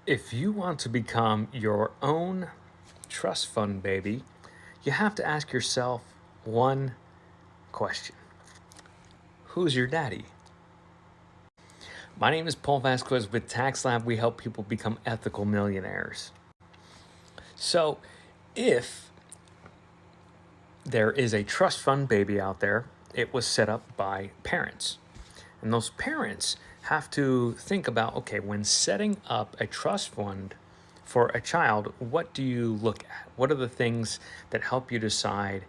If you want to become your own trust fund baby, you have to ask yourself one question. Who's your daddy? My name is Paul Vázquez with Tax Lab. We help people become ethical millionaires. So, if there is a trust fund baby out there, it was set up by parents. And those parents have to think about, okay, when setting up a trust fund for a child, what do you look at? What are the things that help you decide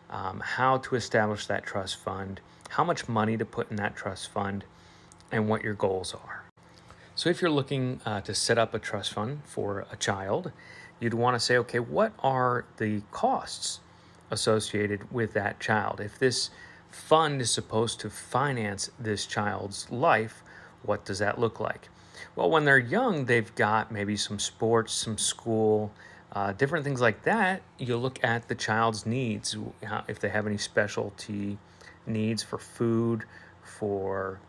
how to establish that trust fund, how much money to put in that trust fund, and what your goals are? So if you're looking to set up a trust fund for a child, you'd want to say, okay, what are the costs associated with that child? If this fund is supposed to finance this child's life, what does that look like? Well, when they're young, they've got maybe some sports, some school, different things like that. You look at the child's needs, if they have any specialty needs for food, for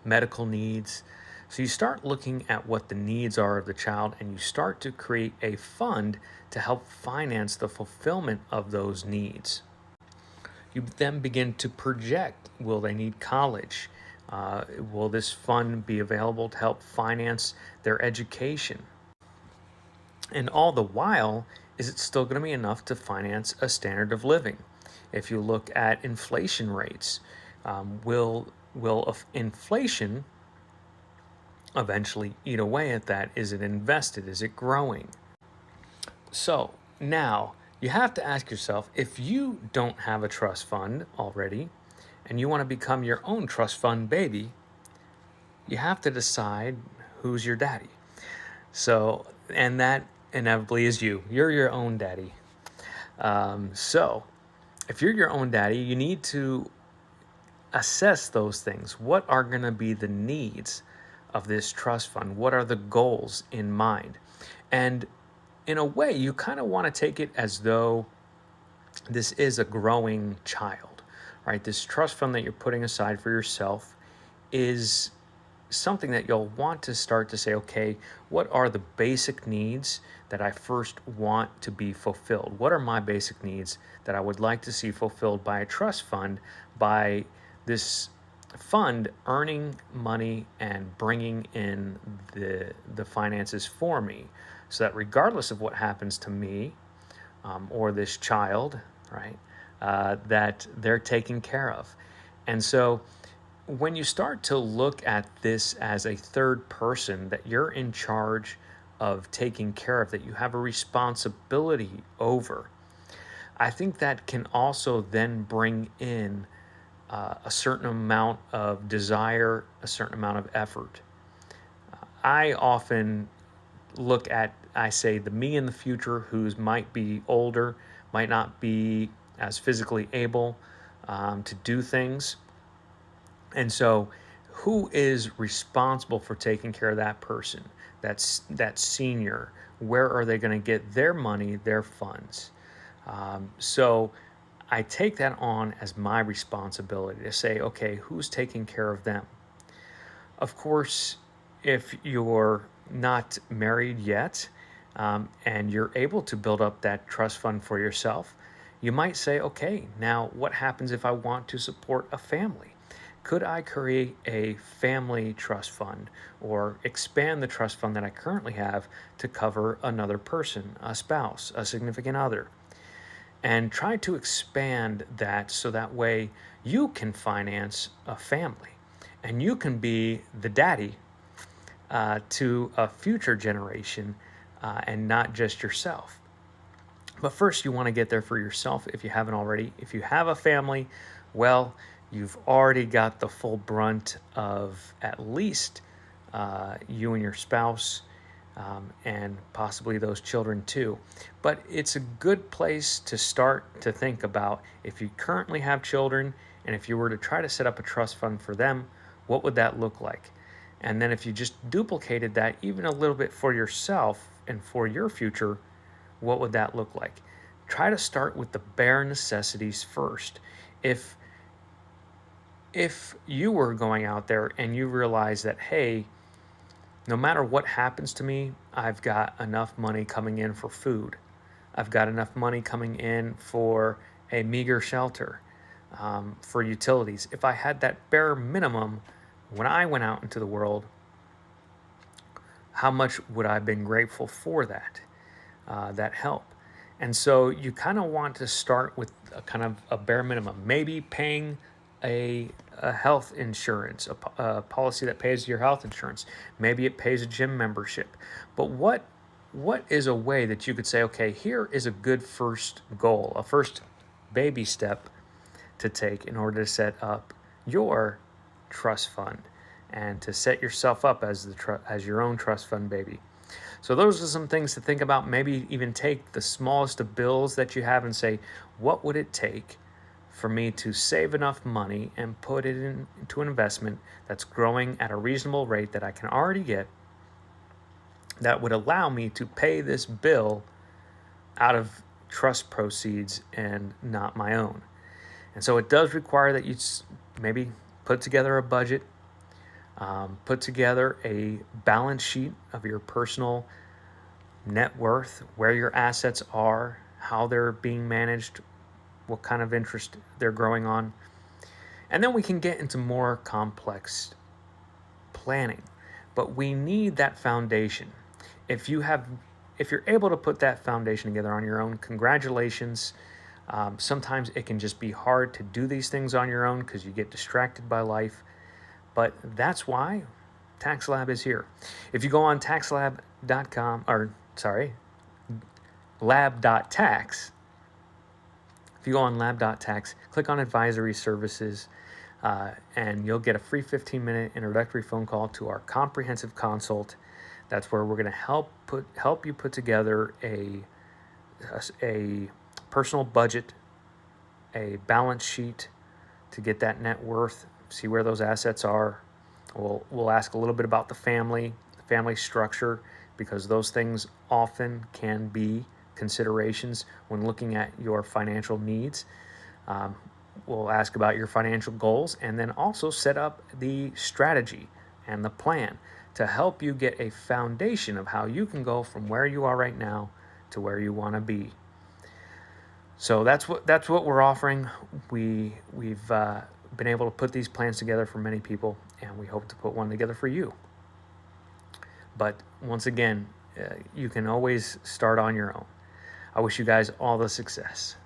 medical needs. So you start looking at what the needs are of the child, and you start to create a fund to help finance the fulfillment of those needs. You then begin to project, will they need college? Will this fund be available to help finance their education? And all the while, is it still going to be enough to finance a standard of living? If you look at inflation rates, will inflation eventually eat away at that? Is it invested? Is it growing? So now you have to ask yourself, if you don't have a trust fund already and you want to become your own trust fund baby, you have to decide who's your daddy. So, and that inevitably is you. You're your own daddy. So if you're your own daddy, you need to assess those things. What are going to be the needs of this trust fund? What are the goals in mind? And in a way, you kind of want to take it as though this is a growing child, right? This trust fund that you're putting aside for yourself is something that you'll want to start to say, okay, what are the basic needs that I first want to be fulfilled? What are my basic needs that I would like to see fulfilled by a trust fund, by this fund earning money and bringing in the finances for me, so that regardless of what happens to me or this child, right, that they're taken care of. And so when you start to look at this as a third person that you're in charge of taking care of, that you have a responsibility over, I think that can also then bring in a certain amount of desire, a certain amount of effort. I often look at, I say, the me in the future who's might be older, might not be as physically able to do things. And so who is responsible for taking care of that person, that senior? Where are they going to get their money, their funds? So I take that on as my responsibility to say, okay, who's taking care of them? Of course, if you're not married yet and you're able to build up that trust fund for yourself, you might say, okay, now what happens if I want to support a family? Could I create a family trust fund or expand the trust fund that I currently have to cover another person, a spouse, a significant other? And try to expand that so that way you can finance a family and you can be the daddy to a future generation and not just yourself. But first, you want to get there for yourself if you haven't already. If you have a family, well, you've already got the full brunt of at least you and your spouse and possibly those children too. But it's a good place to start to think about, if you currently have children and if you were to try to set up a trust fund for them, what would that look like? And then if you just duplicated that even a little bit for yourself and for your future, what would that look like? Try to start with the bare necessities first. If you were going out there and you realize that, hey, no matter what happens to me, I've got enough money coming in for food. I've got enough money coming in for a meager shelter, for utilities. If I had that bare minimum when I went out into the world, how much would I have been grateful for that help? And so you kind of want to start with a kind of a bare minimum, maybe paying a health insurance, a policy that pays your health insurance. Maybe it pays a gym membership. But what is a way that you could say, okay, here is a good first goal, a first baby step to take in order to set up your trust fund and to set yourself up as as your own trust fund baby. So those are some things to think about. Maybe even take the smallest of bills that you have and say, what would it take for me to save enough money and put it into an investment that's growing at a reasonable rate that I can already get, that would allow me to pay this bill out of trust proceeds and not my own. And so it does require that you maybe put together a budget, put together a balance sheet of your personal net worth, where your assets are, how they're being managed, what kind of interest they're growing on. And then we can get into more complex planning. But we need that foundation. If you're able to put that foundation together on your own, congratulations. Sometimes it can just be hard to do these things on your own because you get distracted by life. But that's why Tax Lab is here. If you go on taxlab.com, or sorry, lab.tax, if you go on lab.tax, click on advisory services, and you'll get a free 15-minute introductory phone call to our comprehensive consult. That's where we're going to help you put together a personal budget, a balance sheet to get that net worth, see where those assets are. We'll ask a little bit about the family structure, because those things often can be considerations when looking at your financial needs. We'll ask about your financial goals, and then also set up the strategy and the plan to help you get a foundation of how you can go from where you are right now to where you want to be. So that's what we're offering. We've been able to put these plans together for many people, and we hope to put one together for you. But once again, you can always start on your own. I wish you guys all the success.